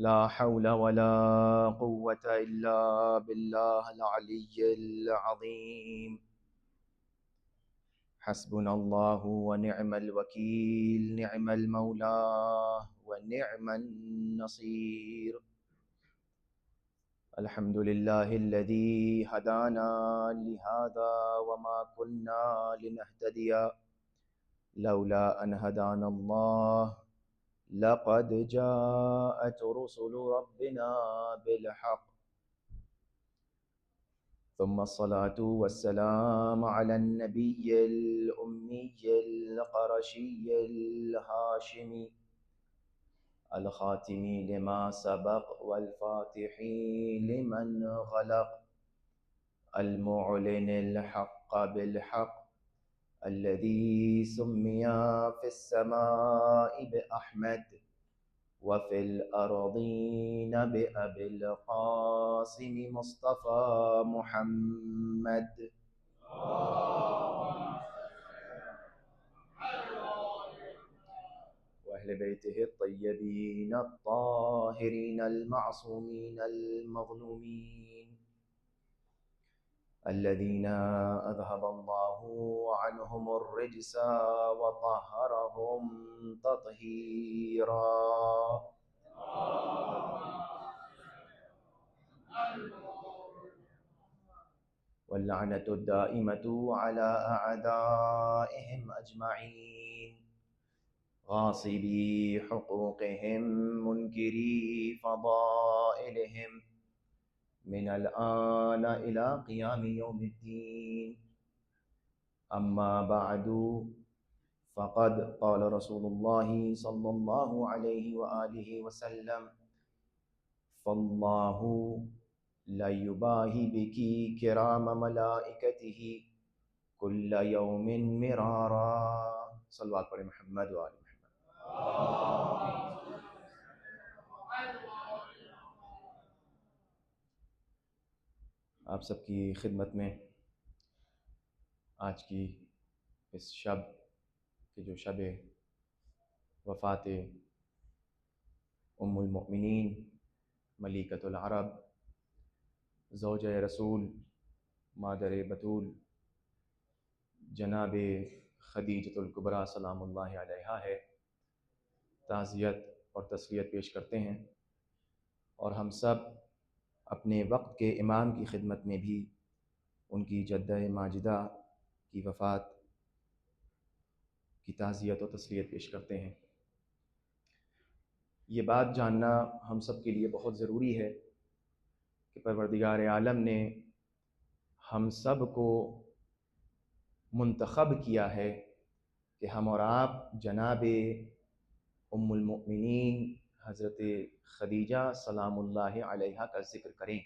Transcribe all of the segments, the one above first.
لا حول ولا قوة إلا بالله العلي العظيم. حسبنا الله ونعم الوكيل، نعم المولى ونعم النصير. الحمد لله الذي هدانا لهذا وما كنا لنهتدي لولا أن هدانا الله. لقد جاءت رسل ربنا بالحق. ثم الصلاة والسلام على النبي الأمي القرشي الهاشمي الخاتم لما سبق والفاتح لمن غلق، المعلن الحق بالحق، الذي سمي في السماء بأحمد وفي الأرضين بأبي القاسم مصطفى محمد. وأهل بيته الطيبين الطاهرين المعصومين المظلومين، الذين أذهب الله عنهم الرجس وطهرهم تطهيرا. واللعنة الدائمة على أعدائهم أجمعين، غاصبي حقوقهم منكري فضائلهم، من الآن إلى قيام يوم الدين. أما بعد، فقد قال رسول الله صلى الله عليه وآله وسلم: فالله لا يباهي بك كرام ملائكته كل يوم مرارا. صلوات پڑھیں محمد و آل محمد. آپ سب کی خدمت میں آج کی اس شب کہ جو شب وفات ام المؤمنین ملیکۃ العرب زوجہ رسول مادر بطول جناب خدیجۃ الکبریٰ سلام اللہ علیہا ہے، تعزیت اور تسلیت پیش کرتے ہیں، اور ہم سب اپنے وقت کے امام کی خدمت میں بھی ان کی جدہ ماجدہ کی وفات کی تعزیت و تسلیت پیش کرتے ہیں۔ یہ بات جاننا ہم سب کے لیے بہت ضروری ہے کہ پروردگار عالم نے ہم سب کو منتخب کیا ہے کہ ہم اور آپ جناب ام المؤمنین حضرت خدیجہ سلام اللہ علیہا کا ذکر کریں،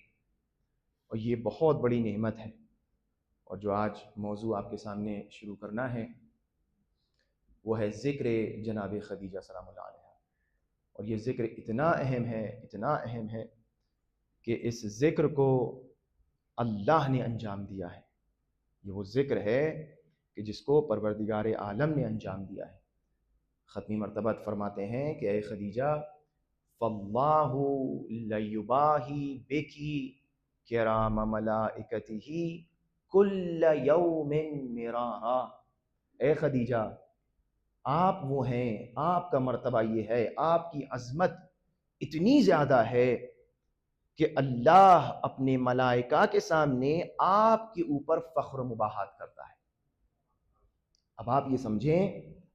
اور یہ بہت بڑی نعمت ہے۔ اور جو آج موضوع آپ کے سامنے شروع کرنا ہے وہ ہے ذکر جناب خدیجہ سلام اللہ علیہا۔ اور یہ ذکر اتنا اہم ہے کہ اس ذکر کو اللہ نے انجام دیا ہے۔ یہ وہ ذکر ہے کہ جس کو پروردگار عالم نے انجام دیا ہے۔ ختمی مرتبہ فرماتے ہیں کہ اے خدیجہ، فاللہ لیباہی بکی کرام ملائکتہ کل یوم مرارا۔ اے خدیجہ، آپ وہ ہیں، آپ کا مرتبہ یہ ہے، آپ کی عظمت اتنی زیادہ ہے کہ اللہ اپنے ملائکہ کے سامنے آپ کے اوپر فخر و مباحات کرتا ہے۔ اب آپ یہ سمجھیں،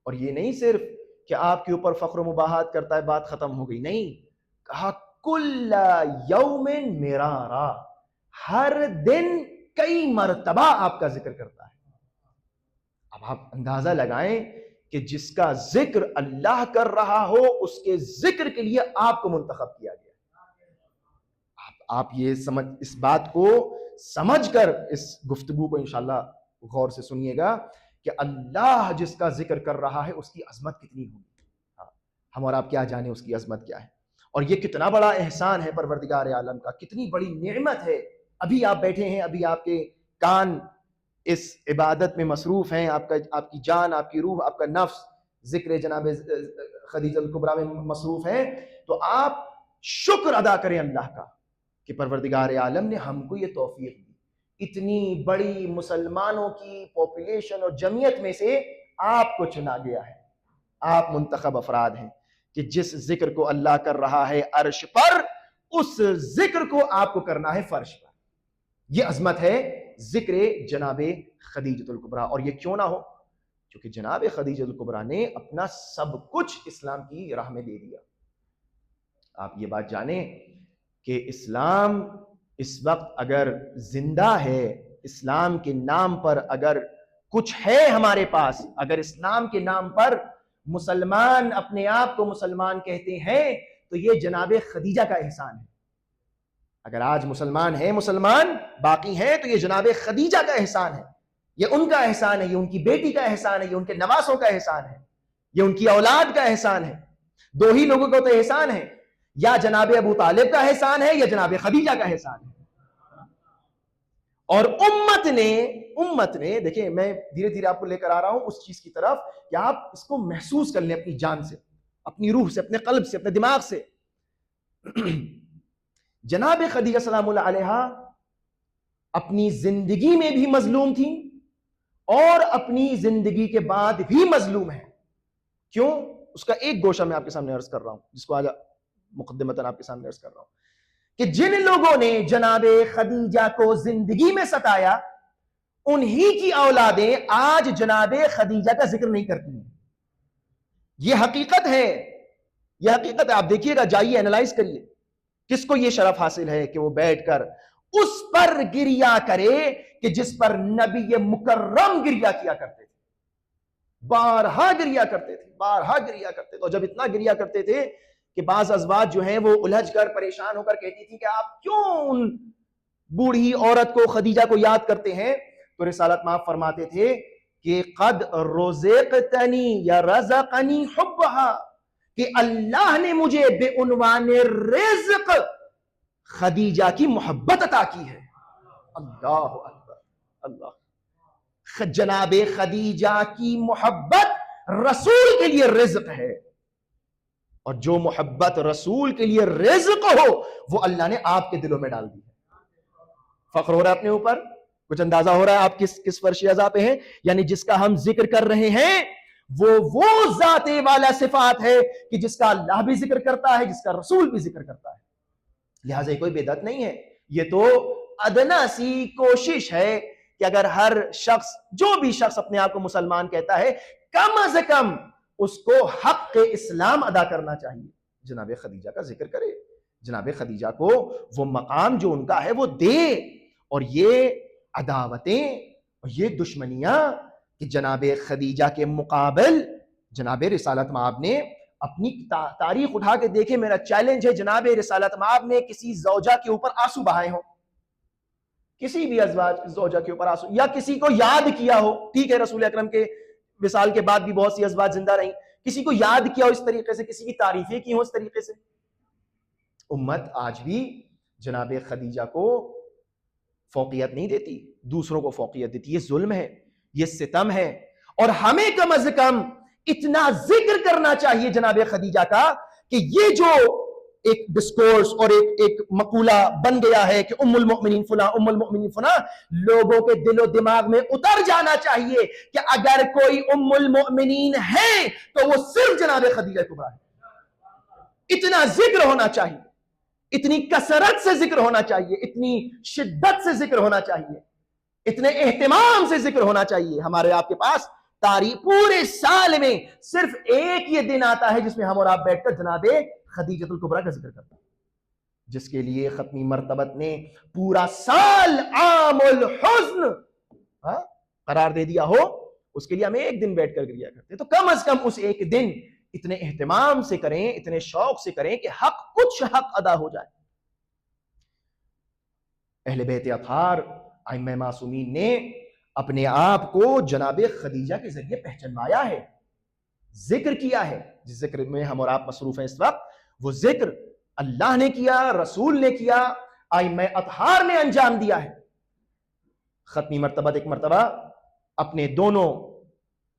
اور یہ نہیں صرف کہ آپ کے اوپر فخر و مباحات کرتا ہے بات ختم ہو گئی، نہیں، کہا کل یوم مرارا، ہر دن کئی مرتبہ آپ کا ذکر کرتا ہے۔ اب آپ اندازہ لگائیں کہ جس کا ذکر اللہ کر رہا ہو اس کے ذکر کے لیے آپ کو منتخب کیا گیا۔ آپ یہ اس بات کو سمجھ کر اس گفتگو کو انشاءاللہ غور سے سنیے گا کہ اللہ جس کا ذکر کر رہا ہے اس کی عظمت کتنی ہوگی۔ ہم اور آپ کیا جانیں اس کی عظمت کیا ہے، اور یہ کتنا بڑا احسان ہے پروردگار عالم کا، کتنی بڑی نعمت ہے۔ ابھی آپ بیٹھے ہیں، ابھی آپ کے کان اس عبادت میں مصروف ہیں، آپ کی جان، آپ کی روح، آپ کا نفس ذکر جناب خدیجہ الکبریٰ میں مصروف ہے، تو آپ شکر ادا کریں اللہ کا کہ پروردگار عالم نے ہم کو یہ توفیق دی. اتنی بڑی مسلمانوں کی پاپولیشن اور جمعیت میں سے آپ کو چنا گیا ہے. آپ منتخب افراد ہیں کہ جس ذکر کو اللہ کر رہا ہے عرش پر، اس ذکر کو آپ کو کرنا ہے فرش پر. یہ عظمت ہے ذکر جناب خدیجۃ الکبریٰ. اور یہ کیوں نہ ہو؟ کیونکہ جناب خدیجۃ الکبریٰ نے اپنا سب کچھ اسلام کی راہ میں دے دیا. آپ یہ بات جانیں کہ اسلام اس وقت اگر زندہ ہے، اسلام کے نام پر اگر کچھ ہے ہمارے پاس، اگر اسلام کے نام پر مسلمان اپنے آپ کو مسلمان کہتے ہیں، تو یہ جناب خدیجہ کا احسان ہے. اگر آج مسلمان ہیں، مسلمان باقی ہیں، تو یہ جناب خدیجہ کا احسان ہے. یہ ان کا احسان ہے، یہ ان کی بیٹی کا احسان ہے، یہ ان کے نواسوں کا احسان ہے، یہ ان کی اولاد کا احسان ہے. دو ہی لوگوں کا تو احسان ہے، یا جناب ابو طالب کا احسان ہے یا جناب خدیجہ کا احسان ہے. اور امت نے دیکھیں، میں دھیرے دھیرے آپ کو لے کر آ رہا ہوں اس چیز کی طرف کہ آپ اس کو محسوس کر لیں اپنی جان سے، اپنی روح سے، اپنے قلب سے، اپنے دماغ سے. جناب خدیجہ سلام اللہ علیہا اپنی زندگی میں بھی مظلوم تھیں اور اپنی زندگی کے بعد بھی مظلوم ہیں. کیوں؟ اس کا ایک گوشہ میں آپ کے سامنے عرض کر رہا ہوں، جس کو آج مقدمتاً آپ کے سامنے عرض کر رہا ہوں کہ جن لوگوں نے جناب خدیجہ کو زندگی میں ستایا، انہی کی اولادیں آج جناب خدیجہ کا ذکر نہیں کرتی ہیں. یہ حقیقت ہے، یہ حقیقت ہے. آپ دیکھیے گا، جائیے اینالائز کریے، کس کو یہ شرف حاصل ہے کہ وہ بیٹھ کر اس پر گریا کرے کہ جس پر نبی مکرم گریا کیا کرتے تھے، بارہا گریا کرتے تھے، بارہا گریا کرتے تھے. اور جب اتنا گریا کرتے تھے کہ بعض ازواج جو ہیں وہ الجھ کر پریشان ہو کر کہتی تھی کہ آپ کیوں ان بوڑھی عورت کو، خدیجہ کو یاد کرتے ہیں، تو رسالت مآب فرماتے تھے کہ قد رزقتنی یا رزقنی حبہا، کہ اللہ نے مجھے بے عنوان رزق خدیجہ کی محبت عطا کی ہے. اللہ اکبر، اللہ. جناب خدیجہ کی محبت رسول کے لیے رزق ہے، اور جو محبت رسول کے لیے رزق ہو وہ اللہ نے آپ کے دلوں میں ڈال دی ہے. فخر ہو رہا ہے اپنے اوپر؟ کچھ اندازہ ہو رہا ہے آپ کس فرش اعضاء پہ ہیں؟ یعنی جس کا ہم ذکر کر رہے ہیں وہ ذات والا صفات ہے کہ جس کا اللہ بھی ذکر کرتا ہے، جس کا رسول بھی ذکر کرتا ہے. لہٰذا یہ کوئی بدعت نہیں ہے، یہ تو ادنا سی کوشش ہے کہ اگر ہر شخص، جو بھی شخص اپنے آپ کو مسلمان کہتا ہے، کم از کم اس کو حق اسلام ادا کرنا چاہیے، جناب خدیجہ کا ذکر کرے، جناب خدیجہ کو وہ مقام جو ان کا ہے وہ دے. اور یہ عداوتیں اور یہ دشمنیاں کہ جناب خدیجہ کے مقابل جناب رسالت مآب نے اپنی تاریخ اٹھا کے دیکھے. میرا چیلنج ہے، جناب رسالت مآب نے کسی زوجہ کے اوپر آنسو بہائے ہوں، کسی بھی ازواج زوجہ کے اوپر آنسو، یا کسی کو یاد کیا ہو. ٹھیک ہے، رسول اکرم کے وصال کے بعد بھی بہت سی ازواج زندہ رہیں، کسی کو یاد کیا ہو اس طریقے سے، کسی کی تعریفیں کی ہو اس طریقے سے. امت آج بھی جناب خدیجہ کو فوقیت نہیں دیتی، دوسروں کو فوقیت دیتی. یہ ظلم ہے، یہ ستم ہے. اور ہمیں کم از کم اتنا ذکر کرنا چاہیے جناب خدیجہ کا کہ یہ جو ایک ڈسکورس اور ایک مقولہ بن گیا ہے کہ ام المؤمنین فلاں، ام المؤمنین فلاں، لوگوں کے دل و دماغ میں اتر جانا چاہیے کہ اگر کوئی ام المؤمنین ہے تو وہ صرف جناب خدیجہ کبریٰ ہے. اتنا ذکر ہونا چاہیے، اتنی کثرت سے ذکر ہونا چاہیے، اتنی شدت سے ذکر ہونا چاہیے، اتنے اہتمام سے ذکر ہونا چاہیے. ہمارے آپ کے پاس تاریخ پورے سال میں صرف ایک یہ دن آتا ہے جس میں ہم اور آپ بیٹھ کر جناب خدیجۃ الکبریٰ کا ذکر کرتے ہیں، جس کے لیے ختمی مرتبت نے پورا سال عام الحزن قرار دے دیا ہو. اس کے لیے ہم ایک دن بیٹھ کر گریا کرتے ہیں. تو کم از کم اس ایک دن اتنے اہتمام سے کریں، اتنے شوق سے کریں کہ کچھ حق ادا ہو جائے. اہل بیت اطہار، ائمہ معصومین نے اپنے آپ کو جناب خدیجہ کے ذریعے پہچنوایا ہے، ذکر کیا ہے. جس ذکر میں ہم اور آپ مصروف ہیں اس وقت، وہ ذکر اللہ نے کیا، رسول نے کیا، ائمہ اطہار نے انجام دیا ہے. ختمی مرتبہ ایک مرتبہ اپنے دونوں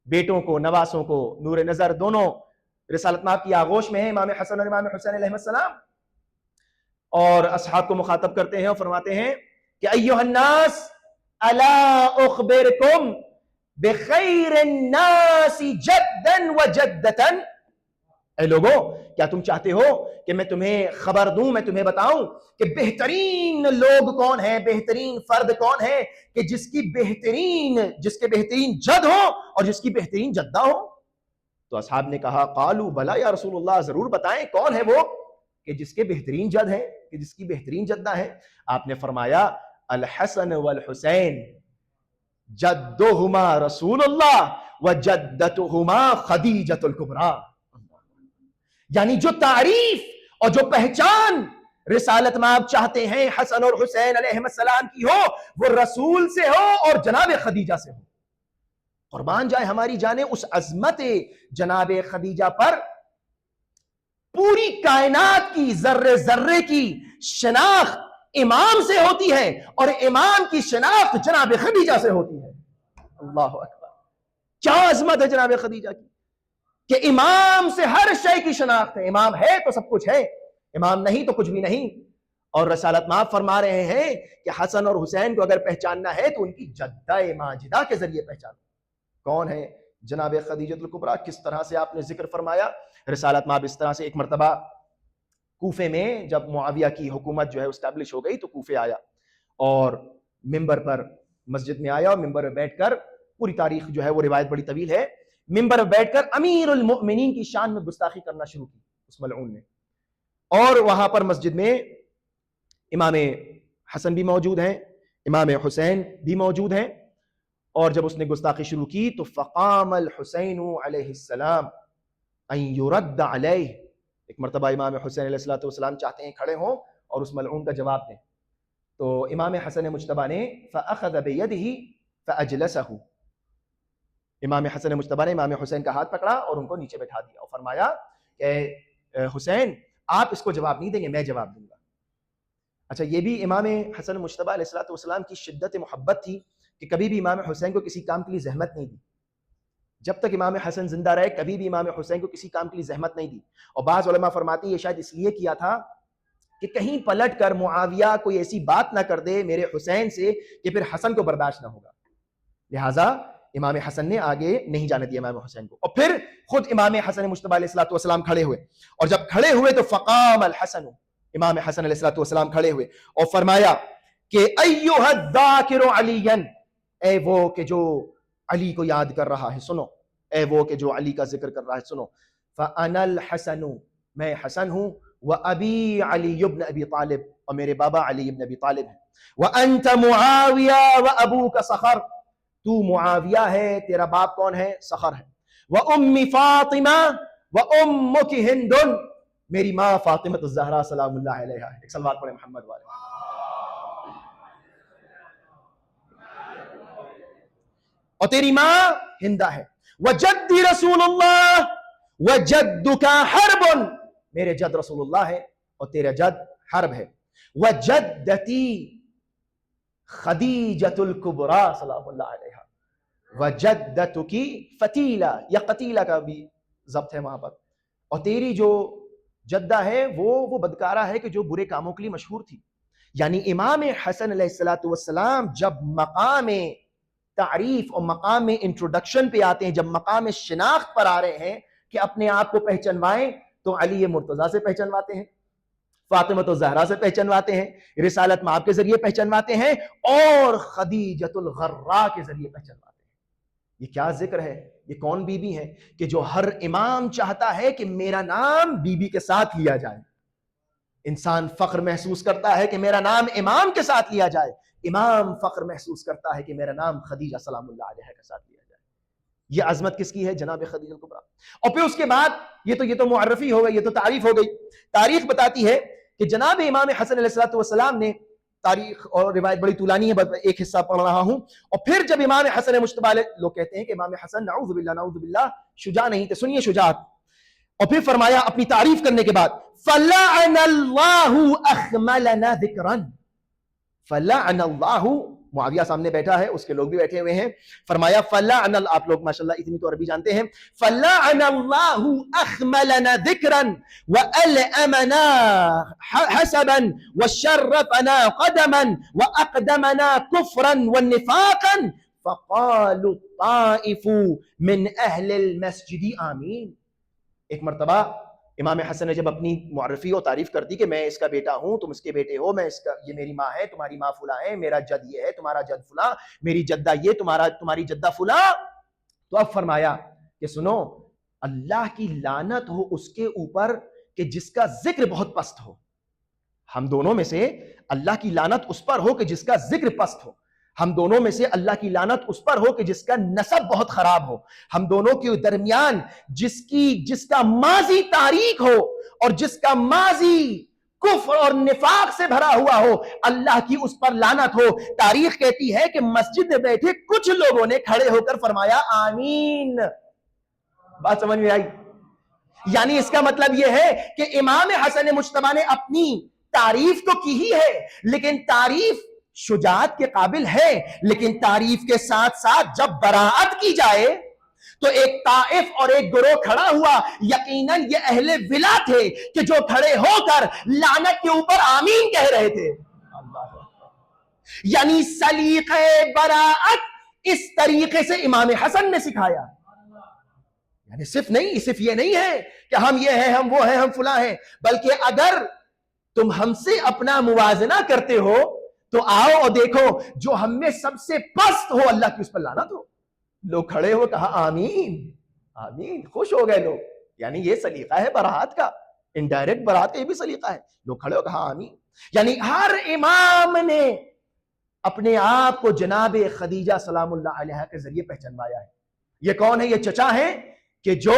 بیٹوں کو، نواسوں کو، نور نظر دونوں رسالت مآب کی آغوش میں ہیں، امام حسن اور امام حسین علیہ السلام. اور اصحاب کو مخاطب کرتے ہیں اور فرماتے ہیں کہ ایھا الناس الا اخبرکم بخیر الناس جدا وجدتا، اے لوگوں کیا تم چاہتے ہو کہ میں تمہیں خبر دوں، میں تمہیں بتاؤں کہ بہترین لوگ کون ہیں، بہترین فرد کون ہے کہ جس کے بہترین جد ہو اور جس کی بہترین جدہ ہو؟ تو اصحاب نے کہا قالوا بلا یا رسول اللہ، ضرور بتائیں کون ہے وہ کہ جس کے بہترین جد ہے، کہ جس کی بہترین جدہ ہے؟ آپ نے فرمایا الحسن والحسین جدہما رسول اللہ وجدتہما خدیجۃ الکبریٰ، یعنی جو تعریف اور جو پہچان رسالت میں آپ چاہتے ہیں حسن اور حسین علیہ السلام کی ہو، وہ رسول سے ہو اور جناب خدیجہ سے ہو۔ قربان جائے ہماری جانیں اس عظمت جناب خدیجہ پر، پوری کائنات کی ذرے ذرے کی شناخت امام سے ہوتی ہے اور امام کی شناخت جناب خدیجہ سے ہوتی ہے۔ اللہ اکبر، کیا عظمت ہے جناب خدیجہ کی کہ امام سے ہر شے کی شناخت ہے۔ امام ہے تو سب کچھ ہے، امام نہیں تو کچھ بھی نہیں۔ اور رسالت مآب فرما رہے ہیں کہ حسن اور حسین کو اگر پہچاننا ہے تو ان کی جدہ ماجدہ کے ذریعے پہچانو۔ کون ہے جناب خدیجۃ الکبریٰ؟ کس طرح سے آپ نے ذکر فرمایا؟ رسالت مآب اس طرح سے ایک مرتبہ کوفے میں جب معاویہ کی حکومت جو ہے اسٹیبلش ہو گئی تو کوفے آیا اور ممبر پر مسجد میں آیا اور ممبر پر بیٹھ کر، پوری تاریخ جو ہے وہ روایت بڑی طویل ہے، ممبر پر بیٹھ کر امیر المؤمنین کی شان میں گستاخی کرنا شروع کی اس ملعون نے۔ اور وہاں پر مسجد میں امام حسن بھی موجود ہیں، امام حسین بھی موجود ہیں، اور جب اس نے گستاخی شروع کی تو فقام الحسین علیہ السلام ان یرد علیہ، ایک مرتبہ امام حسین علیہ السلام چاہتے ہیں کھڑے ہوں اور اس ملعون کا جواب دیں، تو امام حسن مجتبیٰ نے فاخذ بیدہ فاجلسہ، امام حسن مجتبیٰ نے امام حسین کا ہاتھ پکڑا اور ان کو نیچے بٹھا دیا اور فرمایا کہ حسین آپ اس کو جواب نہیں دیں گے، میں جواب دوں گا۔ اچھا، یہ بھی امام حسن مجتبیٰ علیہ السلام کی شدت محبت تھی کہ کبھی بھی امام حسین کو کسی کام کے لیے زحمت نہیں دی۔ جب تک امام حسن زندہ رہے کبھی بھی امام حسین کو کسی کام کے لیے زحمت نہیں دی، اور بعض علماء فرماتے ہیں یہ شاید اس لیے کیا تھا کہ کہیں پلٹ کر معاویہ کوئی ایسی بات نہ کر دے میرے حسین سے کہ پھر حسن کو برداشت نہ ہوگا، لہٰذا امام حسن نے آگے نہیں جانے دیا امام حسین کو۔ اور پھر خود امام حسن مجتبیٰ علیہ السلام کھڑے ہوئے، اور جب کھڑے ہوئے تو فقام الحسن، امام حسن علیہ السلام کھڑے ہوئے اور فرمایا کہ ایھا الذاکر علیا، اے وہ کہ جو علی کو یاد کر رہا ہے سنو، اے وہ کہ جو علی کا ذکر کر رہا ہے سنو، فانا الحسن، میں حسن ہوں، وابی علی بن ابی طالب، اور میرے بابا علی بن ابی طالب ہیں، وانت معاویہ وابوک صخر، تو معاویہ ہے، تیرا باپ کون ہے؟ صخر ہے، وَأُمِّ فَاطِمَةَ وَأُمُّكِ ہِندٌ، میری ماں فاطمہ الزہرا سلام اللہ علیہا ہے۔ ایک صلوات پڑھیں محمد والے۔ اور تیری ماں ہندہ ہے، وَجَدِّ رسول اللہ وَجَدُّكَ حَرْبٌ، میرے جد رسول اللہ ہے اور تیرا جد حرب ہے، وَجَدَّتِي خدیجۃ الکبریٰ سلام اللہ علیہا، وَجَدَّتُكِ فتیلہ، یا قتیلہ کا بھی ضبط ہے وہاں پر، اور تیری جو جدہ ہے وہ بدکارہ ہے کہ جو برے کاموں کے لیے مشہور تھی۔ یعنی امام حسن علیہ السلام جب مقام تعریف اور مقام انٹروڈکشن پہ آتے ہیں، جب مقام شناخت پر آ رہے ہیں کہ اپنے آپ کو پہچنوائیں، تو علی مرتضیٰ سے پہچنواتے ہیں، فاطمہ الزہرا سے پہچنواتے ہیں، رسالت مآب کے ذریعے پہچنواتے ہیں، اور خدیجۃ الغراء کے ذریعے پہچنواتے ہیں۔ یہ کیا ذکر ہے، یہ کون بی بی ہے کہ جو ہر امام چاہتا ہے کہ میرا نام بی بی کے ساتھ لیا جائے۔ انسان فخر محسوس کرتا ہے کہ میرا نام امام کے ساتھ لیا جائے، امام فخر محسوس کرتا ہے کہ میرا نام خدیجہ سلام اللہ علیہا کے ساتھ لیا جائے۔ یہ عظمت کس کی ہے؟ جناب خدیجہ الکبریٰ۔ اور پھر اس کے بعد یہ تو معرفی ہو گئی، یہ تو تعریف ہو گئی۔ تاریخ بتاتی ہے کہ جناب امام حسن علیہ السلام نے، تاریخ اور روایت بڑی طولانی ہے، بس ایک حصہ پڑھ رہا ہوں، اور پھر جب امام حسن مجتبیٰ علیہ، لوگ کہتے ہیں کہ امام حسن نعوذ باللہ شجاع نہیں تھے، سنیے شجاعت، اور پھر فرمایا اپنی تعریف کرنے کے بعد فَلَعَنَ اللَّهُ أَخْمَلَنَا ذِكْرًا، فَلَعَنَ اللَّهُ معاویہ سامنے بیٹھا ہے، اس کے لوگ بھی بیٹھے ہوئے ہیں. فرمایا فلعن، آپ لوگ ماشاءاللہ اتنی تو عربی جانتے ہیں، فلعن اللہ اخملنا ذکرا والامنا حسبا وشرفنا قدما واقدمنا کفرا ونفاقا فقالوا الطائف من اہل المسجد آمین. ایک مرتبہ امام حسن نے جب اپنی معرفی اور تعریف کر دی کہ میں اس کا بیٹا ہوں، تم اس کے بیٹے ہو، میں اس کا، یہ میری ماں ہے، تمہاری ماں فلاں ہے، میرا جد یہ ہے، تمہارا جد فلاں، میری جدہ یہ، تمہاری جدہ فلاں، تو اب فرمایا کہ سنو، اللہ کی لعنت ہو اس کے اوپر کہ جس کا ذکر بہت پست ہو. ہم دونوں میں سے اللہ کی لعنت اس پر ہو کہ جس کا ذکر پست ہو. ہم دونوں میں سے اللہ کی لعنت اس پر ہو کہ جس کا نسب بہت خراب ہو. ہم دونوں کے درمیان جس کا ماضی تاریک ہو اور جس کا ماضی کفر اور نفاق سے بھرا ہوا ہو، اللہ کی اس پر لعنت ہو. تاریخ کہتی ہے کہ مسجد میں بیٹھے کچھ لوگوں نے کھڑے ہو کر فرمایا آمین. بات سمجھ میں آئی؟ یعنی اس کا مطلب یہ ہے کہ امام حسن مجتبی نے اپنی تعریف تو کی ہی ہے، لیکن تعریف شجاعت کے قابل ہے، لیکن تعریف کے ساتھ ساتھ جب براعت کی جائے تو ایک طائف اور ایک گروہ کھڑا ہوا. یقیناً یہ اہل ولا تھے کہ جو کھڑے ہو کر لعنت کے اوپر آمین کہہ رہے تھے. یعنی سلیقہ براعت اس طریقے سے امام حسن نے سکھایا. یعنی صرف یہ نہیں ہے کہ ہم یہ ہیں، ہم وہ ہیں، ہم فلاں ہیں، بلکہ اگر تم ہم سے اپنا موازنہ کرتے ہو تو آؤ اور دیکھو جو ہم میں سب سے پست ہو اللہ کی اس پر لعنت ہو. لوگ کھڑے ہو کہا آمین آمین، خوش ہو گئے لوگ. یعنی یہ سلیقہ ہے براعت کا، انڈائریکٹ براعت کا یہ بھی سلیقہ ہے. لوگ کھڑے ہو کہا آمین. یعنی ہر امام نے اپنے آپ کو جناب خدیجہ سلام اللہ علیہا کے ذریعے پہچانوایا ہے. یہ کون ہے؟ یہ چچا ہیں کہ جو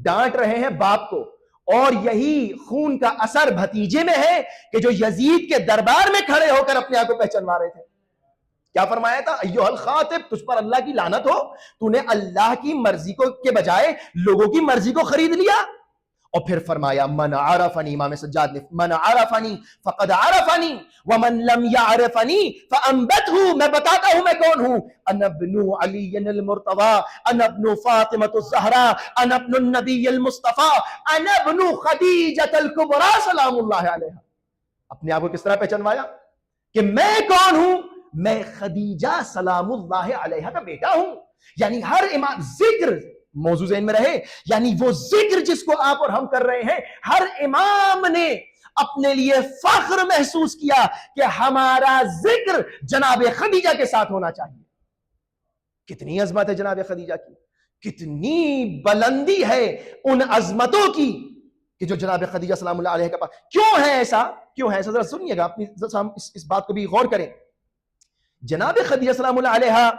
ڈانٹ رہے ہیں باپ کو، اور یہی خون کا اثر بھتیجے میں ہے کہ جو یزید کے دربار میں کھڑے ہو کر اپنے آپ کو پہچانوا رہے تھے. کیا فرمایا تھا؟ ایھا الخاطب، تجھ پر اللہ کی لعنت ہو، تو نے اللہ کی مرضی کو کے بجائے لوگوں کی مرضی کو خرید لیا. اور پھر فرمایا من عرفنی، امام سجاد نے من عرفنی فقد عرفنی ومن لم يعرفنی فانبته، میں بتاتا ہوں میں کون ہوں. انا ابن علی المرتضی، انا ابن فاطمۃ الزہراء، انا ابن النبی المصطفی، انا ابن خدیجہ الکبریٰ سلام اللہ علیہا. اپنے آپ کو کس طرح پہچانوایا کہ میں کون ہوں؟ میں خدیجہ سلام اللہ علیہا کا بیٹا ہوں. یعنی ہر امام ذکر، موضوع ذہن میں رہے، یعنی وہ ذکر جس کو آپ اور ہم کر رہے ہیں، ہر امام نے اپنے لیے فخر محسوس کیا کہ ہمارا ذکر جناب خدیجہ کے ساتھ ہونا چاہیے. کتنی عظمت ہے جناب خدیجہ کی، کتنی بلندی ہے ان عظمتوں کی کہ جو جناب خدیجہ سلام اللہ علیہ کے پاس. کیوں ہے ایسا؟ ذرا سنیے گا، ہم اس بات کو بھی غور کریں. جناب خدیجہ سلام اللہ علیہ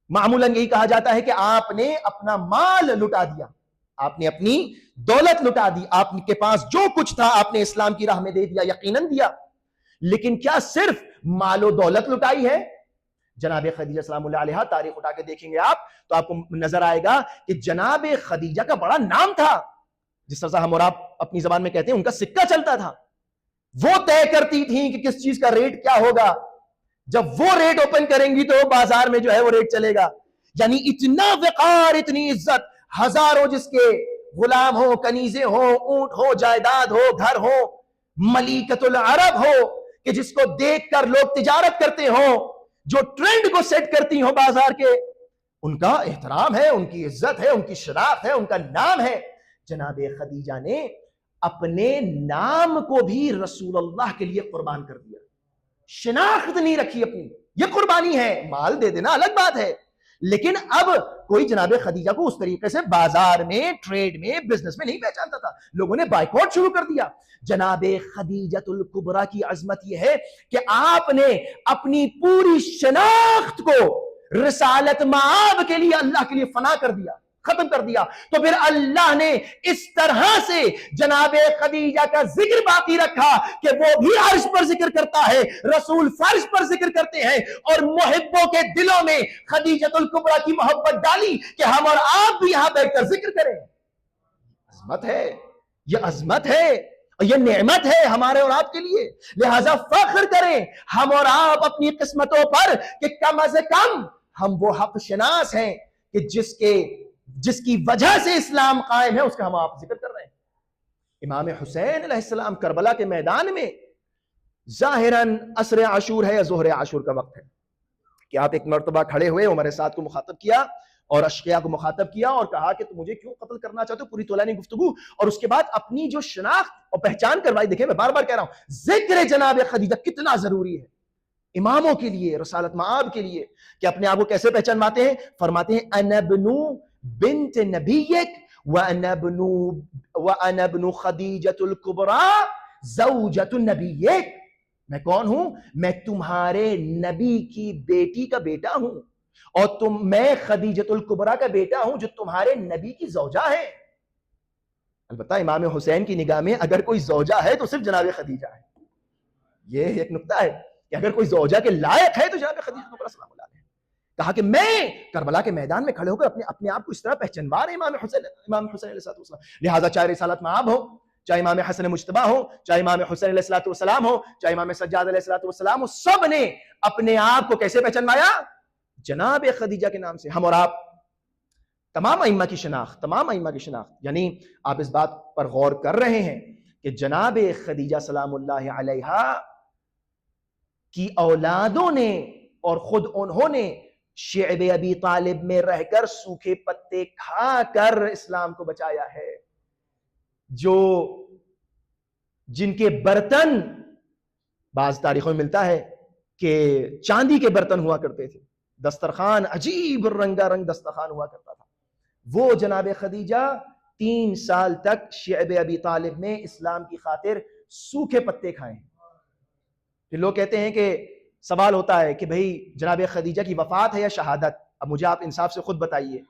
معمولاً یہی کہا جاتا ہے کہ آپ نے اپنا مال لٹا دیا، آپ نے اپنی دولت لٹا دی، آپ کے پاس جو کچھ تھا آپ نے اسلام کی راہ میں دے دیا، یقیناً دیا. لیکن کیا صرف مال و دولت لٹائی ہے؟ جناب خدیجہ سلام اللہ علیہ، تاریخ اٹھا کے دیکھیں گے آپ تو آپ کو نظر آئے گا کہ جناب خدیجہ کا بڑا نام تھا. جس طرح ہم اور آپ اپنی زبان میں کہتے ہیں ان کا سکہ چلتا تھا. وہ طے کرتی تھیں کہ کس چیز کا ریٹ کیا ہوگا. جب وہ ریٹ اوپن کریں گی تو بازار میں جو ہے وہ ریٹ چلے گا. یعنی اتنا وقار، اتنی عزت، ہزاروں جس کے غلام ہو، کنیزیں ہو، اونٹ ہو، جائیداد ہو، گھر ہو، ملیکۃ العرب ہو کہ جس کو دیکھ کر لوگ تجارت کرتے ہوں، جو ٹرینڈ کو سیٹ کرتی ہوں بازار کے. ان کا احترام ہے، ان کی عزت ہے، ان کی شناخت ہے، ان کا نام ہے. جناب خدیجہ نے اپنے نام کو بھی رسول اللہ کے لیے قربان کر دیا. شناخت نہیں رکھی اپنی، یہ قربانی ہے. مال دے دینا الگ بات ہے، لیکن اب کوئی جناب خدیجہ کو اس طریقے سے بازار میں، ٹریڈ میں، بزنس میں نہیں پہچانتا تھا. لوگوں نے بائیکاٹ شروع کر دیا. جناب خدیجہ الکبریٰ کی عظمت یہ ہے کہ آپ نے اپنی پوری شناخت کو رسالت مآب کے لیے اللہ کے لیے فنا کر دیا، ختم کر دیا. تو پھر اللہ نے اس طرح سے جناب خدیجہ کا ذکر باقی رکھا کہ وہ بھی عرش پر ذکر کرتا ہے، رسول فرش پر ذکر کرتے ہیں، اور محبوں کے دلوں میں خدیجہ الکبریٰ کی محبت ڈالی کہ ہم اور آپ بھی یہاں بیٹھ کر ذکر کریں. عظمت ہے، یہ عظمت ہے. اور یہ نعمت ہے ہمارے اور آپ کے لیے، لہٰذا فخر کریں ہم اور آپ اپنی قسمتوں پر کہ کم از کم ہم وہ حق شناس ہیں کہ جس کی وجہ سے اسلام قائم ہے، اس کا ہم آپ ذکر کر رہے ہیں۔ امام حسین علیہ السلام کربلا کے میدان میں ظاہراً عصر عاشور ہے یا ظہر عاشور کا وقت ہے کہ آپ ایک مرتبہ کھڑے ہوئے، عمر سعد کو مخاطب کیا اور اشقیاء کو مخاطب کیا اور کہا کہ تم مجھے کیوں قتل کرنا چاہتے ہو، پوری طولانی گفتگو، اور اس کے بعد اپنی جو شناخت اور پہچان کروائی۔ دیکھیں میں بار بار کہہ رہا ہوں، ذکر جناب خدیجہ کتنا ضروری ہے اماموں کے لیے، رسالت مآب کے لیے، کہ اپنے آپ کو کیسے پہچانواتے ہیں؟ فرماتے ہیں انا ابن بنت نبیک وانا ابن خدیجۃ الکبریٰ زوجۃ نبیک، میں کون ہوں؟ میں تمہارے نبی کی بیٹی کا بیٹا ہوں، اور میں خدیجۃ الکبریٰ کا بیٹا ہوں جو تمہارے نبی کی زوجہ ہے۔ البتہ امام حسین کی نگاہ میں اگر کوئی زوجہ ہے تو صرف جناب خدیجہ ہے، یہ ایک نقطہ ہے کہ اگر کوئی زوجہ کے لائق ہے تو جناب خدیجہ الکبریٰ سلام اللہ علیہ۔ کہا کہ میں کربلا کے میدان میں کھڑے ہو کر اپنے آپ کو اس طرح پہچانوا رہے امام حسین علیہ السلام، لہٰذا چاہے رسالت مآب ہو، چاہے امام حسن مجتبیٰ ہو، چاہے امام حسین علیہ السلام ہو، چاہے امام سجاد علیہ السلام ہو، سب نے اپنے آپ کو کیسے پہچانوایا؟ جناب خدیجہ کے نام سے۔ ہم اور آپ تمام ائمہ کی شناخت، یعنی آپ اس بات پر غور کر رہے ہیں کہ جناب خدیجہ سلام اللہ علیہا کی اولادوں نے اور خود انہوں نے شعب ابی طالب میں رہ کر سوکھے پتے کھا کر اسلام کو بچایا ہے، جن کے برتن بعض تاریخوں میں ملتا ہے کہ چاندی کے برتن ہوا کرتے تھے، دسترخوان عجیب رنگا رنگ دسترخوان ہوا کرتا تھا، وہ جناب خدیجہ 3 سال تک شعب ابی طالب میں اسلام کی خاطر سوکھے پتے کھائیں۔ پھر لوگ کہتے ہیں کہ سوال ہوتا ہے کہ بھئی جناب خدیجہ کی وفات ہے یا شہادت؟ اب مجھے آپ انصاف سے خود بتائیے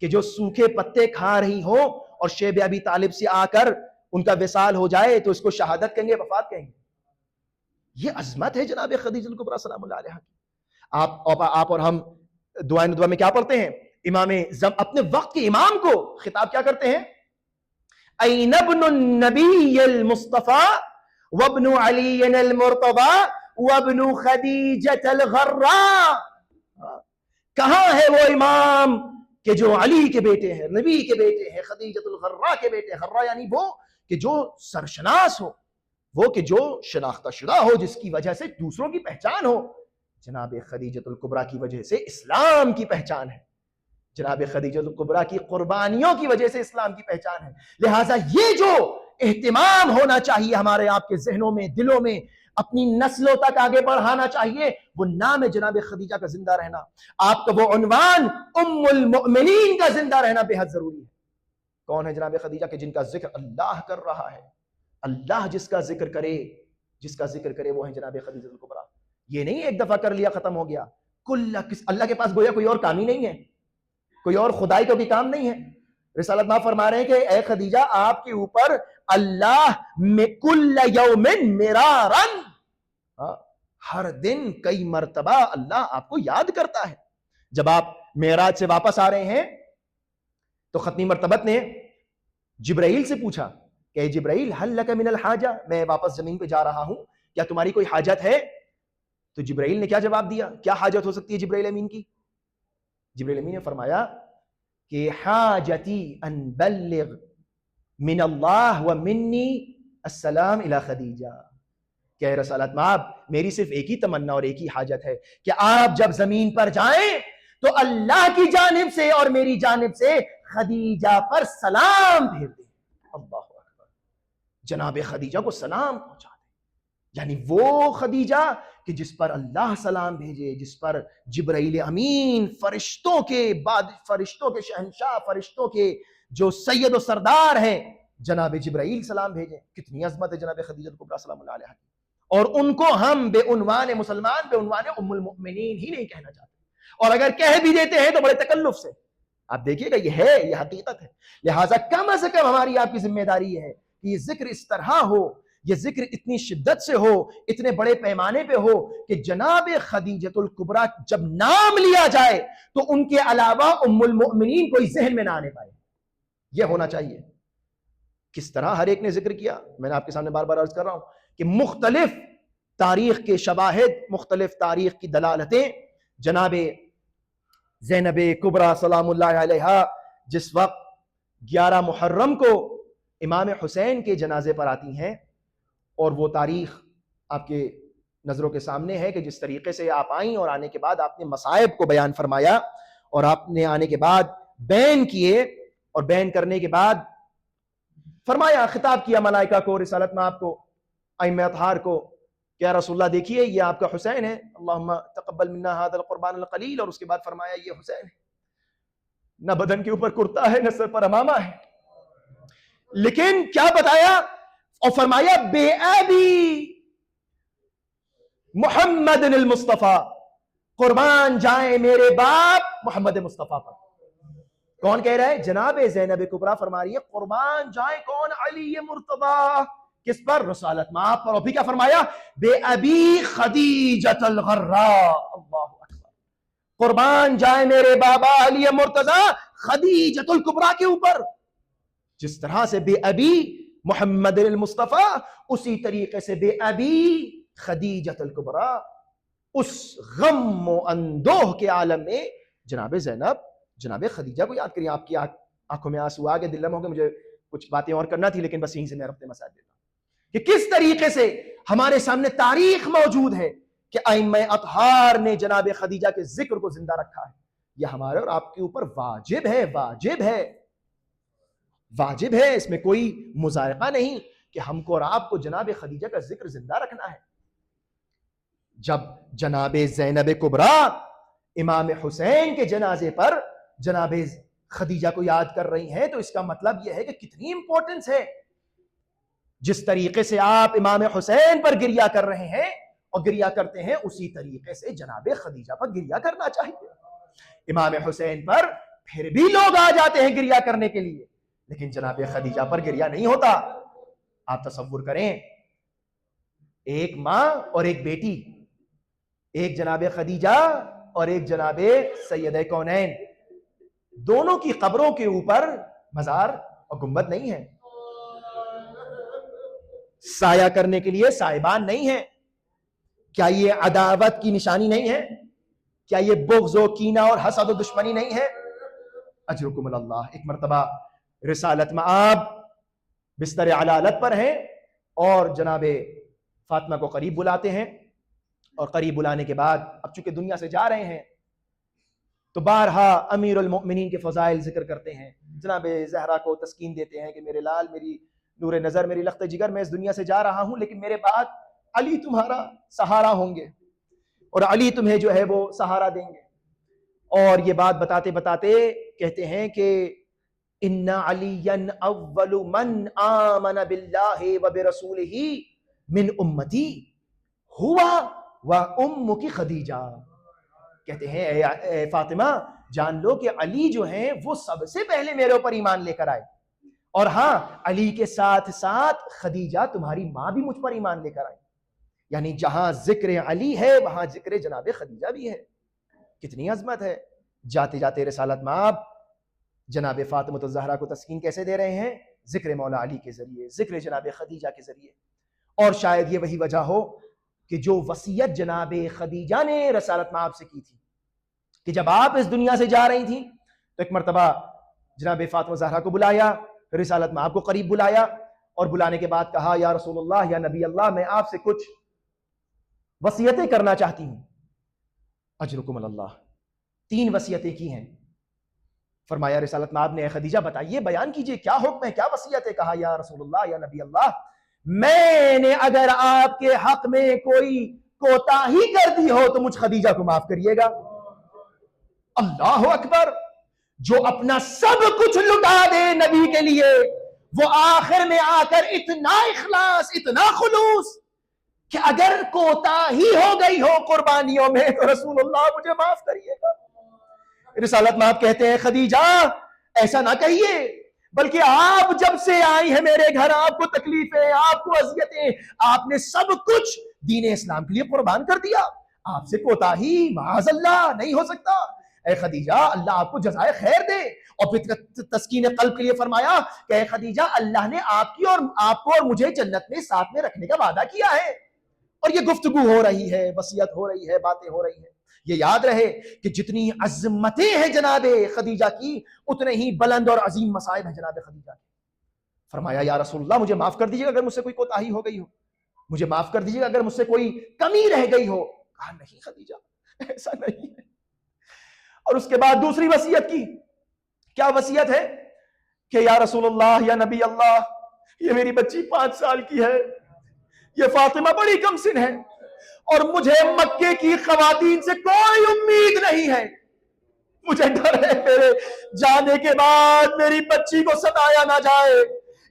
کہ جو سوکھے پتے کھا رہی ہو اور شعب ابی طالب سے آ کر ان کا وصال ہو جائے تو اس کو شہادت کہیں گے، وفات کہیں گے؟ یہ عظمت ہے جناب خدیجہ الکبریٰ سلام اللہ علیہا کی۔ آپ اور ہم دعائیں ندوہ میں کیا پڑھتے ہیں؟ اپنے وقت کے امام کو خطاب کیا کرتے ہیں؟ این ابن النبی المصطفیٰ وابن علی المرتضی وابن خدیجۃ الغراء، کہاں ہے وہ امام کہ جو علی کے بیٹے ہیں، نبی کے بیٹے ہیں، خدیجۃ الغراء کے بیٹے ہیں۔ غراء یعنی وہ کہ جو سرشناس ہو، وہ کہ جو شناختہ شدہ ہو، جس کی وجہ سے دوسروں کی پہچان ہو۔ جناب خدیجۃ الکبریٰ کی وجہ سے اسلام کی پہچان ہے، جناب خدیجۃ الکبریٰ کی قربانیوں کی وجہ سے اسلام کی پہچان ہے۔ لہٰذا یہ جو اہتمام ہونا چاہیے ہمارے آپ کے ذہنوں میں، دلوں میں، اپنی نسلوں تک آگے بڑھانا چاہیے، وہ نام ہے جناب خدیجہ کا زندہ رہنا، آپ کا وہ عنوان ام المؤمنین کا زندہ رہنا بے حد ضروری ہے۔ کون ہے جناب خدیجہ کہ جن کا ذکر اللہ کر رہا ہے؟ اللہ جس کا ذکر کرے وہ ہے جناب خدیجہ الکبریٰ۔ یہ نہیں ایک دفعہ کر لیا ختم ہو گیا، اللہ کے پاس گویا کوئی اور کام ہی نہیں ہے، کوئی اور خدائی کا بھی کام نہیں ہے۔ رسالت مآب فرما رہے ہیں کہ اے خدیجہ، آپ کے اوپر اللہ میں کل یوم مرارن، ہر دن کئی مرتبہ اللہ آپ کو یاد کرتا ہے۔ جب آپ معراج سے واپس آ رہے ہیں تو ختمی مرتبت نے جبرائیل سے پوچھا کہ جبرائیل حل لک من الحاجہ، میں واپس زمین پہ جا رہا ہوں، کیا تمہاری کوئی حاجت ہے؟ تو جبرائیل نے کیا جواب دیا؟ کیا حاجت ہو سکتی ہے جبرائیل امین کی؟ جبرائیل امین نے فرمایا کہ حاجتی ان بلغ من اللہ و منی السلام الی خدیجہ، کہ رسالت مآب میری صرف ایک ہی تمنا اور ایک ہی حاجت ہے کہ آپ جب زمین پر جائیں تو اللہ کی جانب سے اور میری جانب سے خدیجہ پر سلام بھیج دیں۔ اللہ اکبر، جناب خدیجہ کو سلام پہنچا دیں، یعنی وہ خدیجہ کہ جس پر اللہ سلام بھیجے، جس پر جبرائیل امین فرشتوں کے شہنشاہ، فرشتوں کے جو سید و سردار ہیں، جناب جبرائیل سلام بھیجیں۔ کتنی عظمت ہے جناب خدیجہ الکبریٰ سلام اللہ علیہا، اور ان کو ہم بے عنوان مسلمان، بے عنوان ام المؤمنین ہی نہیں کہنا چاہتے، اور اگر کہہ بھی دیتے ہیں تو بڑے تکلف سے۔ آپ دیکھیے گا یہ حقیقت ہے۔ لہٰذا کم از کم ہماری آپ کی ذمہ داری ہے کہ یہ ذکر اس طرح ہو، یہ ذکر اتنی شدت سے ہو، اتنے بڑے پیمانے پہ ہو کہ جناب خدیجۃ الکبریٰ جب نام لیا جائے تو ان کے علاوہ ام المؤمنین کوئی ذہن میں نہ آنے پائے۔ یہ ہونا چاہیے۔ کس طرح ہر ایک نے ذکر کیا. میں نے آپ کے سامنے بار بار عرض کر رہا ہوں کہ مختلف تاریخ کے شواہد، مختلف تاریخ کی دلالتیں جناب زینب کبریٰ سلام اللہ علیہا جس وقت 11 محرم کو امام حسین کے جنازے پر آتی ہیں، اور وہ تاریخ آپ کے نظروں کے سامنے ہے کہ جس طریقے سے آپ آئیں اور آنے کے بعد آپ نے مصائب کو بیان فرمایا، اور آپ نے آنے کے بعد بین کیے، اور بین کرنے کے بعد فرمایا، خطاب کیا ملائکہ کو، رسالت میں آپ کو، ائمہ اطہار کو، کہ یا رسول اللہ دیکھیے یہ آپ کا حسین ہے، اللہم تقبل منا ھذا القربان القلیل، اور اس کے بعد فرمایا یہ حسین ہے، نہ بدن کے اوپر کرتا ہے نہ سر پر امامہ ہے، لیکن کیا بتایا اور فرمایا بے ابی محمد المصطفیٰ، قربان جائیں میرے باپ محمد مصطفیٰ پر. کون کہہ رہا ہے؟ جناب زینب کبریٰ فرما رہی ہے قربان جائیں کون؟ علی مرتضیٰ. کس پر؟ رسالت مآب پر. اور بھی کیا فرمایا؟ بے ابی خدیجۃ الغراء. اللہ اکبر. قربان جائیں میرے بابا علی مرتضیٰ خدیجۃ الکبریٰ کے اوپر. جس طرح سے بے ابی محمد المصطفیٰ، اسی طریقے سے بے ابی خدیجۃ الکبریٰ. اس غم و اندوہ کے عالم میں جناب زینب، جناب خدیجہ کو یاد کریے. آپ کی آنکھوں میں آنسو آ گئے، دل ہو گئے. مجھے کچھ باتیں اور کرنا تھی لیکن بس یہیں سے میں اپنے مسائل دیتا ہوں کہ کس طریقے سے ہمارے سامنے تاریخ موجود ہے کہ ائمہ اطہار نے جناب خدیجہ کے ذکر کو زندہ رکھا ہے. یہ ہمارے اور آپ کے اوپر واجب ہے، واجب ہے، واجب ہے. اس میں کوئی مذائقہ نہیں کہ ہم کو اور آپ کو جناب خدیجہ کا ذکر زندہ رکھنا ہے. جب جناب زینب کبریٰ امام حسین کے جنازے پر جناب خدیجہ کو یاد کر رہی ہیں تو اس کا مطلب یہ ہے کہ کتنی امپورٹنس ہے. جس طریقے سے آپ امام حسین پر گریہ کر رہے ہیں اور گریہ کرتے ہیں، اسی طریقے سے جناب خدیجہ پر گریہ کرنا چاہیے. امام حسین پر پھر بھی لوگ آ جاتے ہیں گریہ کرنے کے لیے، لیکن جناب خدیجہ پر گریہ نہیں ہوتا. آپ تصور کریں، ایک ماں اور ایک بیٹی، ایک جناب خدیجہ اور ایک جناب سیدہ کونین، دونوں کی قبروں کے اوپر مزار اور گنبد نہیں ہے، سایہ کرنے کے لیے سائبان نہیں ہے. کیا یہ عداوت کی نشانی نہیں ہے؟ کیا یہ بغض و کینہ اور حسد و دشمنی نہیں ہے؟ اجرکم اللہ. ایک مرتبہ رسالت مآب بستر علالت پر ہیں اور جناب فاطمہ کو قریب بلاتے ہیں، اور قریب بلانے کے بعد اب چونکہ دنیا سے جا رہے ہیں تو بارہا امیر المؤمنین کے فضائل ذکر کرتے ہیں. جناب زہرا کو تسکین دیتے ہیں کہ میرے لال، میری نور نظر، میری لخت جگر، میں اس دنیا سے جا رہا ہوں لیکن میرے بعد علی تمہارا سہارا ہوں گے اور علی تمہیں جو ہے وہ سہارا دیں گے. اور یہ بات بتاتے بتاتے کہتے ہیں کہ ان علی اول من آمن باللہ وبرسولہ من امتی ہوا وامک خدیجہ. کہتے ہیں اے فاطمہ جان لو کہ علی جو ہیں وہ سب سے پہلے میرے اوپر ایمان لے کر آئے، اور ہاں علی کے ساتھ ساتھ خدیجہ تمہاری ماں بھی مجھ پر ایمان لے کر آئی. یعنی جہاں ذکر علی ہے وہاں ذکر جناب خدیجہ بھی ہے. کتنی عظمت ہے. جاتے جاتے رسالت مآب جناب فاطمہ الزہرا کو تسکین کیسے دے رہے ہیں؟ ذکر مولا علی کے ذریعے، ذکر جناب خدیجہ کے ذریعے. اور شاید یہ وہی وجہ ہو کہ جو وصیت جناب خدیجہ نے رسالت مآب سے کی تھی کہ جب آپ اس دنیا سے جا رہی تھیں تو ایک مرتبہ جناب فاطمہ زہرا کو بلایا، رسالت مآب کو قریب بلایا، اور بلانے کے بعد کہا یا رسول اللہ، یا نبی اللہ، میں آپ سے کچھ وصیتیں کرنا چاہتی ہوں. اجرکم اللہ. 3 وصیتیں کی ہیں. فرمایا رسالت مآب نے، اے خدیجہ بتائیے، بیان کیجئے کیا حکم ہے، کیا وصیت ہے؟ کہا یا رسول اللہ، یا نبی اللہ، میں نے اگر آپ کے حق میں کوئی کوتاہی کر دی ہو تو مجھ خدیجہ کو معاف کریے گا. اللہ اکبر. جو اپنا سب کچھ لٹا دے نبی کے لیے، وہ آخر میں آ کر اتنا اخلاص، اتنا خلوص کہ اگر کوتاہی ہو گئی ہو قربانیوں میں تو رسول اللہ مجھے معاف کریے گا. رسالت مآب کہتے ہیں خدیجہ ایسا نہ کہیے، بلکہ آپ جب سے آئی ہیں میرے گھر، آپ کو تکلیفیں، آپ کو اذیتیں، آپ نے سب کچھ دین اسلام کے لیے قربان کر دیا. آپ سے کوتاہی معاذ اللہ نہیں ہو سکتا. اے خدیجہ اللہ آپ کو جزائے خیر دے، اور پھر تسکین قلب کے لیے فرمایا کہ اے خدیجہ اللہ نے آپ کی اور آپ کو اور مجھے جنت میں ساتھ میں رکھنے کا وعدہ کیا ہے، اور یہ گفتگو ہو رہی ہے، وصیت ہو رہی ہے، باتیں ہو رہی ہیں۔ یہ یاد رہے کہ جتنی عظمتیں ہیں جناب خدیجہ کی اتنے ہی بلند اور عظیم مصائب ہیں جناب خدیجہ کی۔ فرمایا یا رسول اللہ مجھے معاف کر دیجیے اگر مجھ سے کوئی کوتاہی ہو گئی ہو، مجھے معاف کر دیجیے اگر مجھ سے کوئی کمی رہ گئی ہو۔ کہا نہیں خدیجہ ایسا نہیں ہے۔ اور اس کے بعد دوسری وصیت کی، کیا وصیت ہے کہ یا رسول اللہ یا نبی اللہ یہ میری بچی 5 سال کی ہے، یہ فاطمہ بڑی کم سن ہے، اور مجھے مکے کی خواتین سے کوئی امید نہیں ہے، مجھے ڈر ہے میرے جانے کے بعد میری بچی کو ستایا نہ جائے،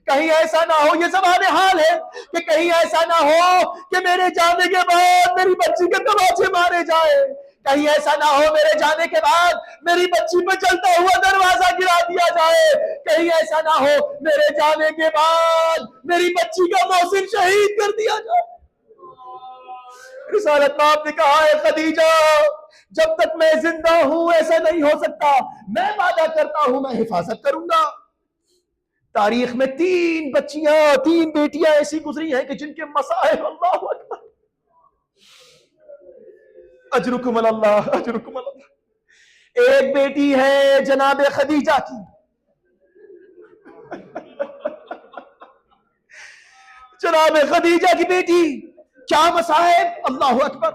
کہیں ایسا نہ ہو، یہ زبان حال ہے کہ کہیں ایسا نہ ہو کہ میرے جانے کے بعد میری بچی کے تماچے مارے جائے، کہیں ایسا نہ ہو میرے جانے کے بعد میری بچی پہ چلتا ہوا دروازہ گرا دیا جائے، کہیں ایسا نہ ہو میرے جانے کے بعد میری بچی کا محسن شہید کر دیا جائے۔ رسالت آپ نے کہا ہے خدیجہ جب تک میں زندہ ہوں ایسا نہیں ہو سکتا، میں وعدہ کرتا ہوں میں حفاظت کروں گا۔ تاریخ میں 3 بچیاں 3 بیٹیاں ایسی گزری ہیں کہ جن کے مصائب اللہ اکبر، اجرکم اللہ اجرکم اللہ۔ ایک بیٹی ہے جناب خدیجہ کی، جناب خدیجہ کی بیٹی، کیا مصائب اللہ اکبر،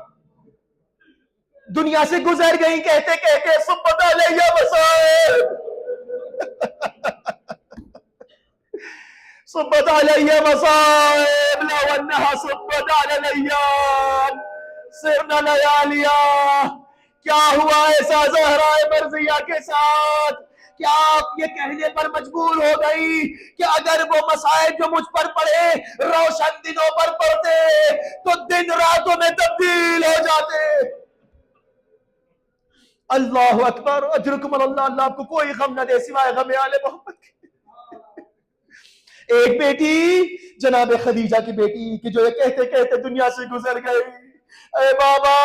دنیا سے گزر گئی کہتے کہتے صبت علیہ مصائب، صبت علیہ مصائب لو انہا صبت علی الیام سرنا لیالیا۔ کیا ہوا ایسا زہرا مرضیہ کے ساتھ؟ کیا آپ یہ کہنے پر مجبور ہو گئی کہ اگر وہ مصائب جو مجھ پر پڑے روشن دنوں پر پڑتے تو دن راتوں میں تبدیل ہو جاتے؟ اللہ اکبر، اجرکم اللہ، اللہ آپ کو کوئی غم نہ دے سوائے غم آل محمد کے۔ ایک بیٹی جناب خدیجہ کی بیٹی کہ جو یہ کہتے کہتے دنیا سے گزر گئی، اے بابا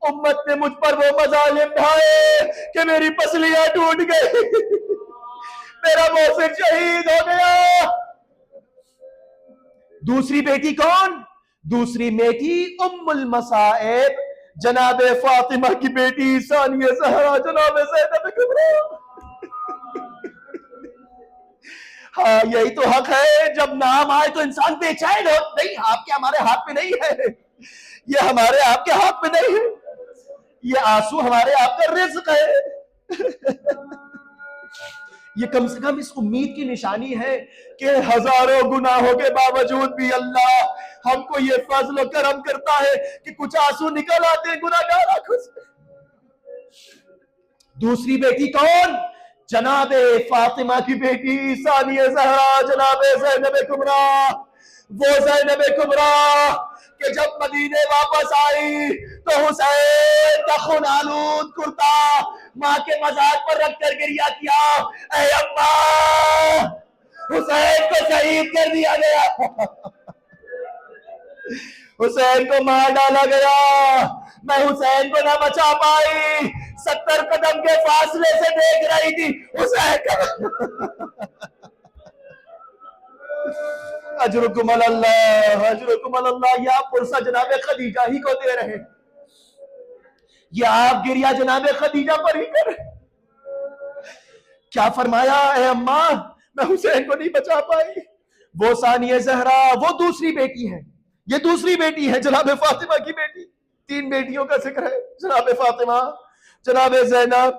امت نے مجھ پر وہ مظالم ڈھائے کہ میری پسلیاں ٹوٹ گئی، میرا محسن شہید ہو گیا۔ دوسری بیٹی کون؟ دوسری بیٹی ام المصائب جناب فاطمہ کی بیٹی ثانیہ زہرا جناب زینب کبریٰ۔ ہاں یہی تو حق ہے، جب نام آئے تو انسان بے چین ہو، نہیں آپ کے ہمارے ہاتھ میں نہیں ہے، یہ ہمارے آپ کے ہاتھ میں نہیں ہے، یہ آنسو ہمارے آپ کا رزق ہے۔ یہ کم سے کم اس امید کی نشانی ہے کہ ہزاروں گناہوں کے باوجود بھی اللہ ہم کو یہ فضل و کرم کرتا ہے کہ کچھ آنسو نکل آتے ہیں گناہگار آنکھوں سے۔ دوسری بیٹی کون؟ جناب فاطمہ کی بیٹی ثانیہ زہرا جناب زینب کبریٰ، وہ زینب کبریٰ کہ جب مدینے واپس آئی تو حسین کا خون آلود کرتا ماں کے مزار پر رکھ کر گریہ کیا، اے اماں حسین کو شہید کر دیا گیا، حسین کو مار ڈالا گیا، میں حسین کو نہ بچا پائی، 70 قدم کے فاصلے سے دیکھ رہی تھی حسین کا۔ اجرکم اللہ اجرکم اللہ، یہ آپ پرسہ جناب خدیجہ ہی کو دے رہے، یہ آپ گریہ جناب خدیجہ پر ہی کر رہے۔ کیا فرمایا؟ اے اماں میں حسین کو نہیں بچا پائی۔ وہ ثانیہ زہرا وہ دوسری بیٹی ہے، یہ دوسری بیٹی ہے جناب فاطمہ کی بیٹی، 3 بیٹیوں کا ذکر ہے، جناب فاطمہ جناب زینب۔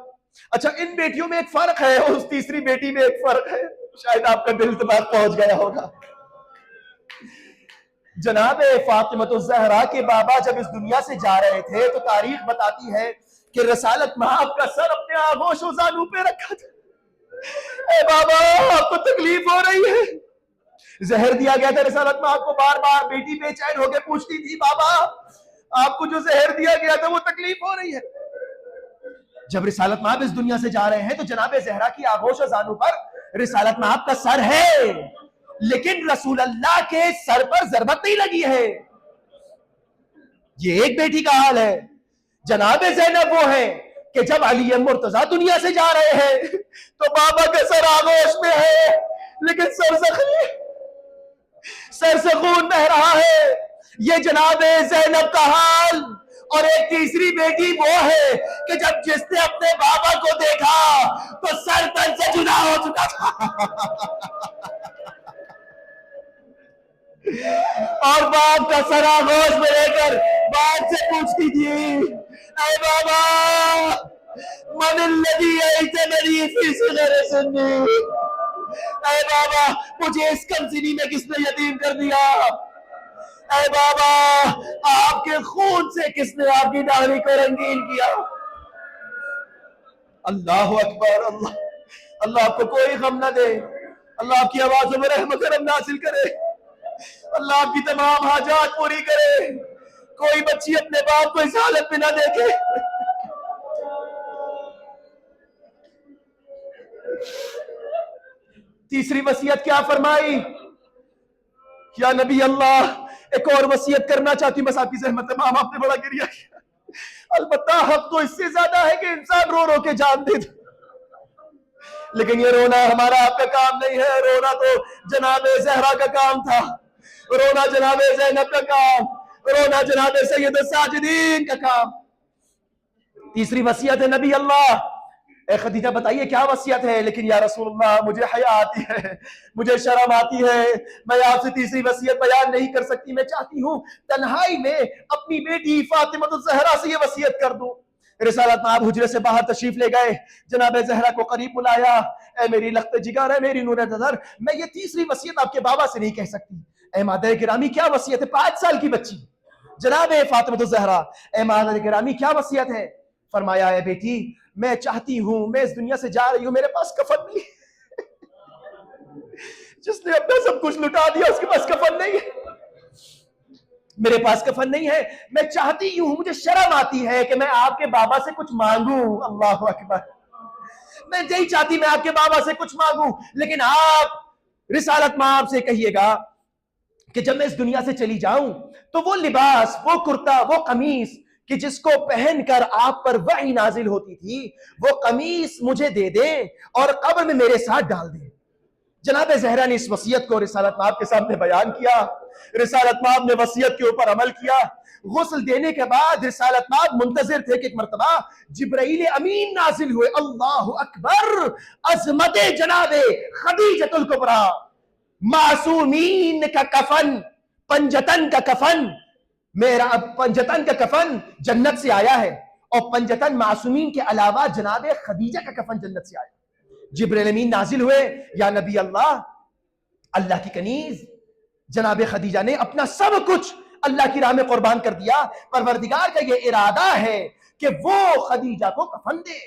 اچھا ان بیٹیوں میں ایک فرق ہے، اس تیسری بیٹی میں ایک فرق ہے، شاید آپ کا دل دماغ پہنچ گیا ہوگا۔ جناب فاطمہ الزہرا کے بابا جب اس دنیا سے جا رہے تھے تو تاریخ بتاتی ہے کہ رسالت مآب کا سر اپنے آغوش و زانو پہ رکھا تھا۔ اے بابا آپ کو تکلیف ہو رہی ہے، زہر دیا گیا تھا رسالت مآب کو، بار بار بیٹی بے چین ہو کے پوچھتی تھی بابا آپ کو جو زہر دیا گیا تھا وہ تکلیف ہو رہی ہے۔ جب رسالت مآب اس دنیا سے جا رہے ہیں تو جناب زہرا کی آغوش و زانو پر رسالت مآب کا سر ہے، لیکن رسول اللہ کے سر پر ضربت نہیں لگی ہے۔ یہ ایک بیٹی کا حال ہے۔ جناب زینب وہ ہے کہ جب علی مرتضیٰ دنیا سے جا رہے ہیں تو بابا کا سر آغوش میں ہے لیکن سر زخمی، سر سے خون بہ رہا ہے. یہ جناب زینب کا حال. اور ایک تیسری بیٹی وہ ہے کہ جب جس نے اپنے بابا کو دیکھا تو سر تن سے جدا ہو چکا تھا اور باپ کا سر آغوش میں لے کر باپ سے پوچھتی تھی اے بابا من الذی ایتمنی فی صغر سنی، اے بابا مجھے اس کمسنی میں کس نے یتیم کر دیا، اے بابا آپ کے خون سے کس نے آپ کی داڑھی کو رنگین کیا. اللہ اکبر. اللہ آپ کو کوئی غم نہ دے، اللہ آپ کی آوازوں میں رحم و کرم نازل کرے، اللہ آپ کی تمام حاجات پوری کرے. کوئی بچی اپنے باپ کو اس حالت میں نہ دیکھے. تیسری وصیت کیا فرمائی؟ یا نبی اللہ ایک اور وصیت کرنا چاہتی ہوں، بس آپ کی زحمت ہے. ماں آپ نے بڑا گریہ کیا، البتہ حق تو اس سے زیادہ ہے کہ انسان رو رو کے جان دے، لیکن یہ رونا ہمارا آپ کا کام نہیں ہے. رونا تو جناب زہرا کا کام تھا، رونا جناب زینب کا کام، رونا جناب سید الساجدین کا کام. تیسری وصیت ہے نبی اللہ. اے خدیجہ بتائیے کیا وصیت ہے؟ لیکن یا رسول اللہ مجھے حیا آتی ہے، مجھے شرم آتی ہے، میں آپ سے تیسری وصیت بیان نہیں کر سکتی. میں چاہتی ہوں تنہائی میں اپنی بیٹی فاطمہ الزہرا سے یہ وصیت کر دوں. رسالت مآب حجرے سے باہر تشریف لے گئے، جناب زہرا کو قریب بلایا. اے میری لخت جگر ہے، میری نور نظر، میں یہ تیسری وصیت آپ کے بابا سے نہیں کہہ سکتی. اے مادر گرامی کیا وصیت ہے؟ 5 سال کی بچی جناب فاطمہ الزہرا، اے مادر گرامی کیا وصیت ہے؟ فرمایا اے بیٹی میں چاہتی ہوں، میں اس دنیا سے جا رہی ہوں، میرے پاس کفن نہیں، جس نے اپنا سب کچھ لٹا دیا اس کے پاس کفن نہیں ہے، میرے پاس کفن نہیں ہے. میں چاہتی ہوں، مجھے شرم آتی ہے کہ میں آپ کے بابا سے کچھ مانگوں. اللہ اکبر. میں نہیں چاہتی میں آپ کے بابا سے کچھ مانگوں، لیکن آپ رسالت مآب سے کہیے گا کہ جب میں اس دنیا سے چلی جاؤں تو وہ لباس، وہ کرتا، وہ قمیص کہ جس کو پہن کر آپ پر وحی نازل ہوتی تھی، وہ قمیص مجھے دے دیں اور قبر میں میرے ساتھ ڈال دیں. جناب زہرا نے اس وصیت کو رسالت مآب کے سامنے بیان کیا. رسالت مآب نے وصیت کے اوپر عمل کیا. غسل دینے کے بعد رسالت مآب منتظر تھے کہ ایک مرتبہ جبرائیل امین نازل ہوئے. اللہ اکبر. عظمت جناب خدیجۃ الکبریٰ، معصومین کا کفن، پنجتن کا کفن، میرا پنجتن کا کفن جنت سے آیا ہے، اور پنجتن معصومین کے علاوہ جناب خدیجہ کا کفن جنت سے آیا. جبرائیل امین نازل ہوئے، یا نبی اللہ، اللہ کی کنیز جناب خدیجہ نے اپنا سب کچھ اللہ کی راہ میں قربان کر دیا. پروردگار کا یہ ارادہ ہے کہ وہ خدیجہ کو کفن دے.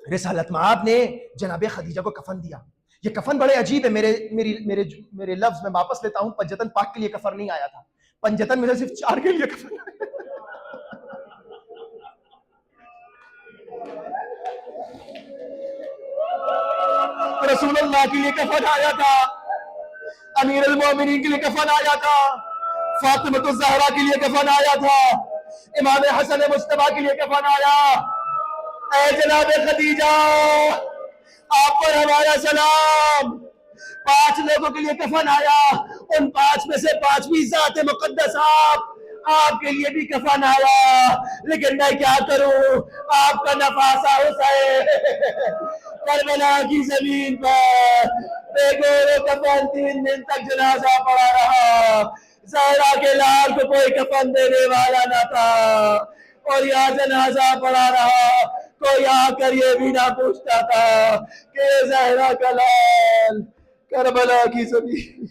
رسالت مآب نے جناب خدیجہ کو کفن دیا. یہ کفن بڑے عجیب ہے. میرے لفظ میں واپس لیتا ہوں، پنجتن پاک کے لیے کفن نہیں آیا تھا، پنجتن میں سے صرف 4 کے لیے کفن آیا. رسول اللہ کے لیے کفن آیا تھا، امیر المومنین کے لیے کفن آیا تھا، فاطمہ الزہرا کے لیے کفن آیا تھا، امام حسن مجتبیٰ کے لیے کفن آیا. اے جناب خدیجہ آپ پر ہمارا سلام. 5 لوگوں کے لیے کفن آیا، ان 5 میں سے 5ویں ذات مقدس آپ کے لیے بھی کفن آیا. لیکن میں کیا کروں، آپ کا نفاسہ حسین کربلا کی زمین پر بے گور و کفن 3 دن تک جنازہ پڑا رہا. زہرا کے لال کو کوئی کفن دینے والا نہ تھا، اور یہاں جنازہ پڑا رہا. کوئی آ کر یہ بھی نہ پوچھتا تھا کہ زہرا کا لال کربلا کی زمین